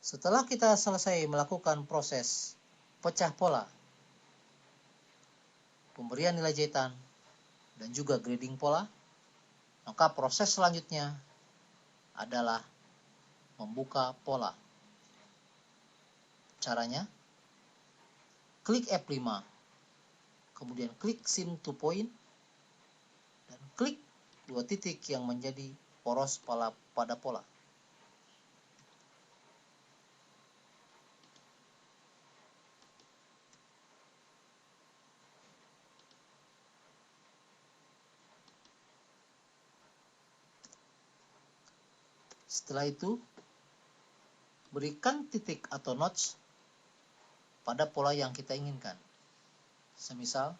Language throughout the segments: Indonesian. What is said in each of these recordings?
Setelah kita selesai melakukan proses pecah pola, pemberian nilai jahitan, dan juga grading pola, maka proses selanjutnya adalah membuka pola. Caranya, klik F5, kemudian klik Sim to Point, dan klik 2 titik yang menjadi poros pada pola. Setelah itu, berikan titik atau notch pada pola yang kita inginkan. Semisal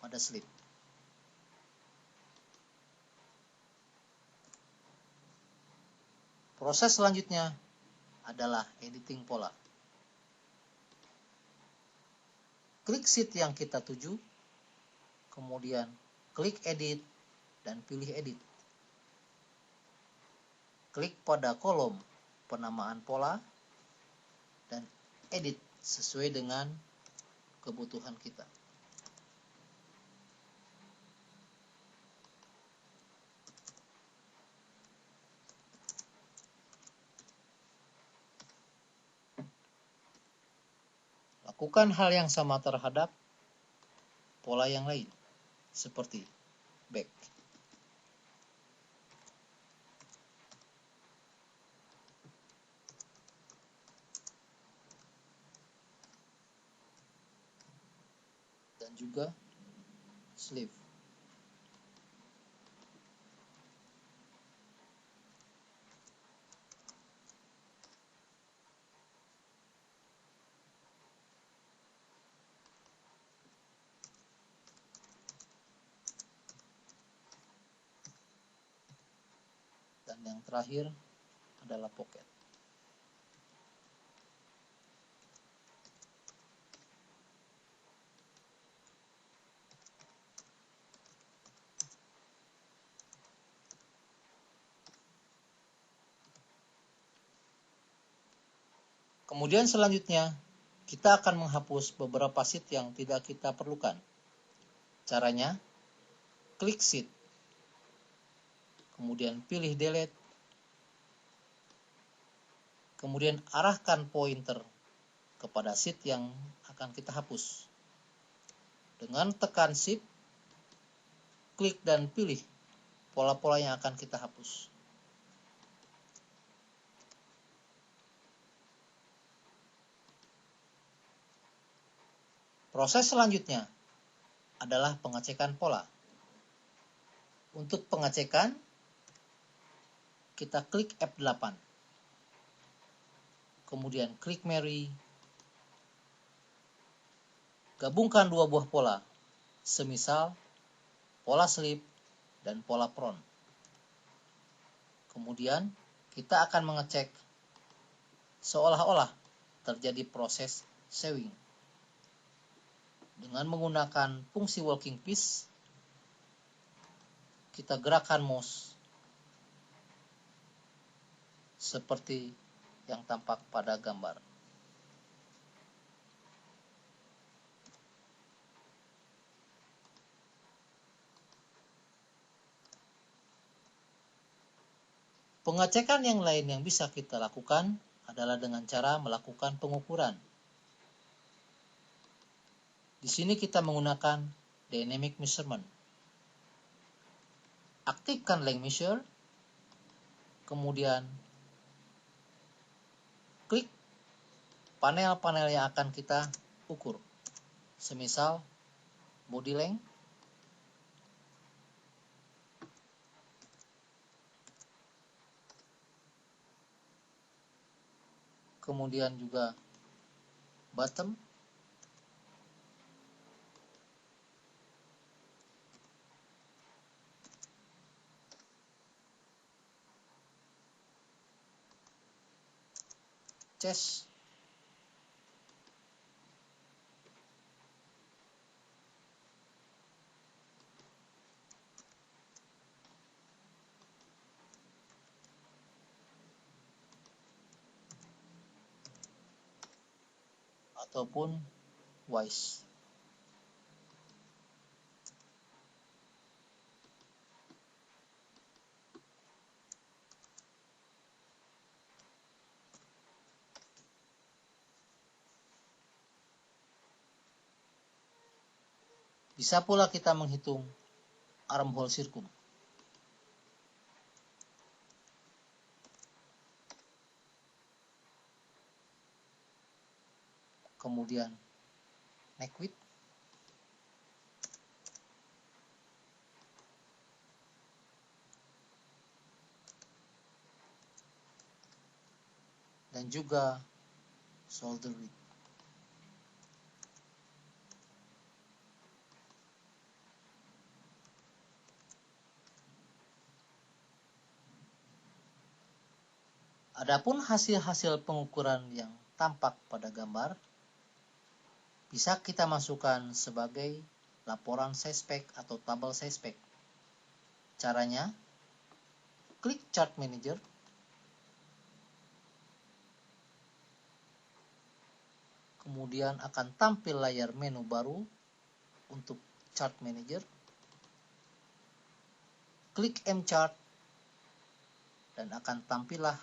pada slip. Proses selanjutnya adalah editing pola. Klik sheet yang kita tuju, kemudian klik edit dan pilih edit. Klik pada kolom penamaan pola dan edit sesuai dengan kebutuhan kita. Lakukan hal yang sama terhadap pola yang lain, seperti back. Dan juga sleeve. Dan yang terakhir adalah pocket. Kemudian selanjutnya, kita akan menghapus beberapa sheet yang tidak kita perlukan. Caranya, klik sheet, kemudian pilih delete, kemudian arahkan pointer kepada sheet yang akan kita hapus. Dengan tekan shift, klik dan pilih pola-pola yang akan kita hapus. Proses selanjutnya adalah pengecekan pola. Untuk pengecekan, kita klik F8. Kemudian klik Marry. Gabungkan 2 buah pola, semisal pola slip dan pola prone. Kemudian kita akan mengecek seolah-olah terjadi proses sewing. Dengan menggunakan fungsi walking piece, kita gerakkan mouse seperti yang tampak pada gambar. Pengecekan yang lain yang bisa kita lakukan adalah dengan cara melakukan pengukuran. Di sini kita menggunakan dynamic measurement. Aktifkan length measure, kemudian klik panel-panel yang akan kita ukur. Semisal body length, kemudian juga bottom, chest, ataupun wise. Bisa pula kita menghitung armhole sirkum. Kemudian neck width, dan juga shoulder width. Adapun hasil-hasil pengukuran yang tampak pada gambar bisa kita masukkan sebagai laporan size spec atau tabel size spec. Caranya, klik Chart Manager, kemudian akan tampil layar menu baru untuk Chart Manager. Klik M-Chart dan akan tampillah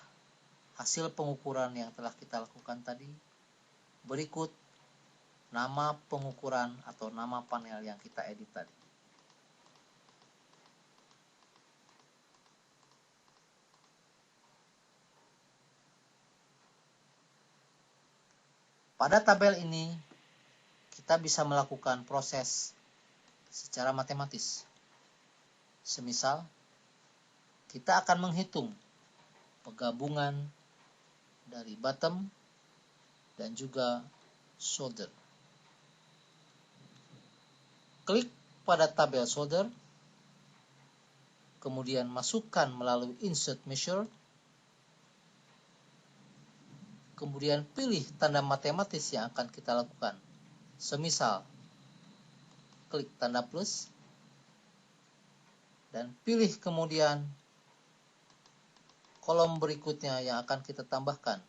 hasil pengukuran yang telah kita lakukan tadi. Berikut nama pengukuran atau nama panel yang kita edit tadi. Pada tabel ini, kita bisa melakukan proses secara matematis. Semisal, kita akan menghitung penggabungan dari bottom dan juga shoulder. Klik pada tabel shoulder, kemudian masukkan melalui insert measure, kemudian pilih tanda matematis yang akan kita lakukan. Semisal, klik tanda plus, dan pilih kemudian kolom berikutnya yang akan kita tambahkan.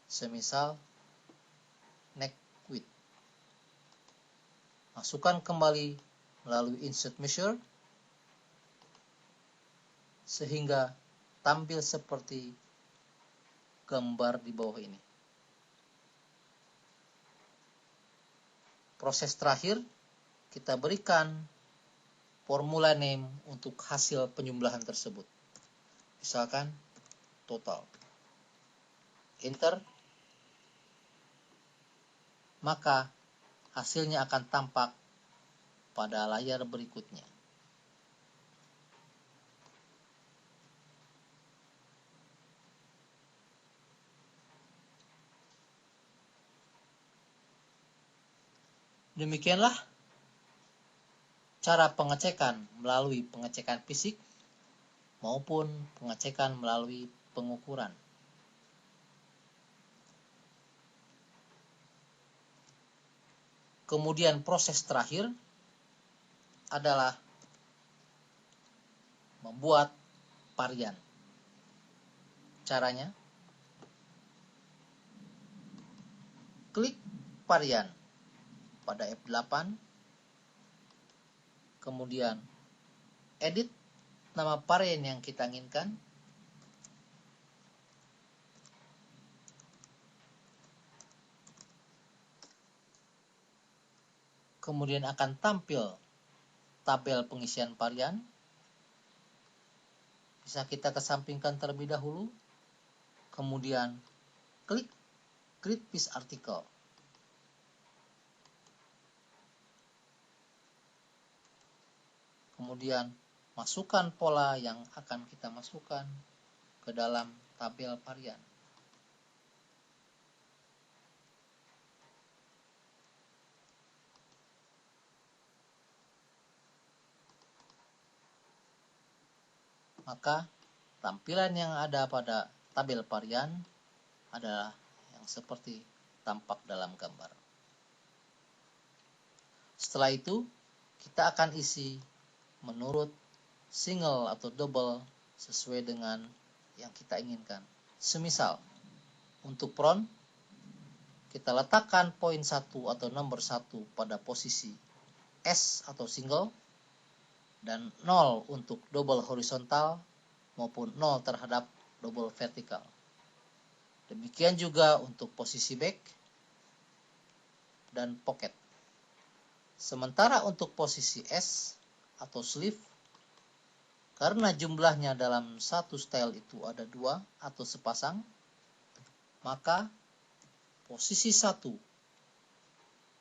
Semisal, neck width. Masukkan kembali melalui insert measure, sehingga tampil seperti gambar di bawah ini. Proses terakhir, kita berikan formula name untuk hasil penjumlahan tersebut. Misalkan total. Enter. Maka hasilnya akan tampak pada layar berikutnya. Demikianlah cara pengecekan melalui pengecekan fisik maupun pengecekan melalui pengukuran. Kemudian proses terakhir adalah membuat varian. Caranya, klik varian pada F8, kemudian edit nama varian yang kita inginkan, kemudian akan tampil tabel pengisian varian. Bisa kita kesampingkan terlebih dahulu, kemudian klik Create Piece Article. Kemudian masukkan pola yang akan kita masukkan ke dalam tabel varian. Maka tampilan yang ada pada tabel varian adalah yang seperti tampak dalam gambar. Setelah itu, kita akan isi menurut single atau double sesuai dengan yang kita inginkan. Semisal, untuk front, kita letakkan poin 1 atau nomor 1 pada posisi S atau single, dan 0 untuk double horizontal maupun 0 terhadap double vertikal. Demikian juga untuk posisi back dan pocket. Sementara untuk posisi S atau sleeve, karena jumlahnya dalam satu style itu ada 2 atau sepasang, maka posisi 1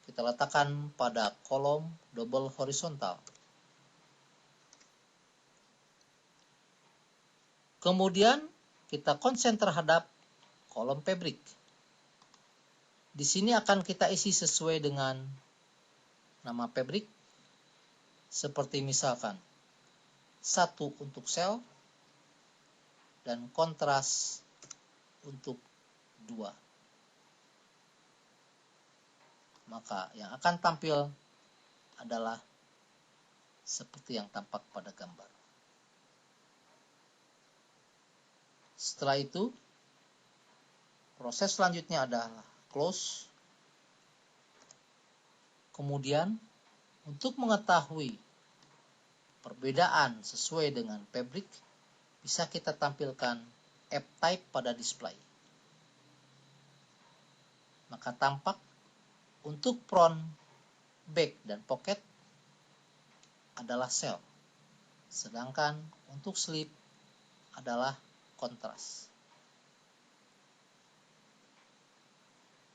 kita letakkan pada kolom double horizontal. Kemudian kita konsen terhadap kolom fabric. Di sini akan kita isi sesuai dengan nama fabric, seperti misalkan 1 untuk cell dan kontras untuk 2. Maka yang akan tampil adalah seperti yang tampak pada gambar. Setelah itu, proses selanjutnya adalah close. Kemudian, untuk mengetahui perbedaan sesuai dengan fabric, bisa kita tampilkan F-type pada display. Maka tampak untuk front, back, dan pocket adalah cell. Sedangkan untuk sleeve adalah kontras.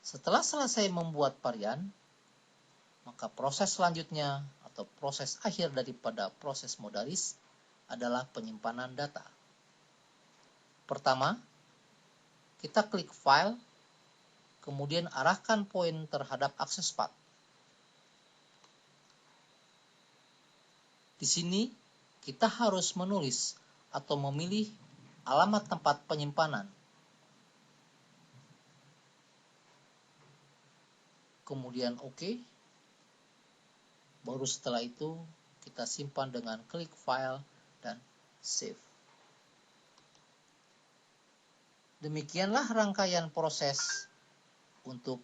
Setelah selesai membuat varian, maka proses selanjutnya atau proses akhir daripada proses modalis adalah penyimpanan data. Pertama, kita klik file, kemudian arahkan poin terhadap akses path. Di sini kita harus menulis atau memilih alamat tempat penyimpanan. Kemudian OK. Baru setelah itu kita simpan dengan klik file dan save. Demikianlah rangkaian proses untuk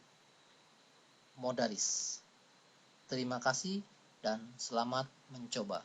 modalis. Terima kasih dan selamat mencoba.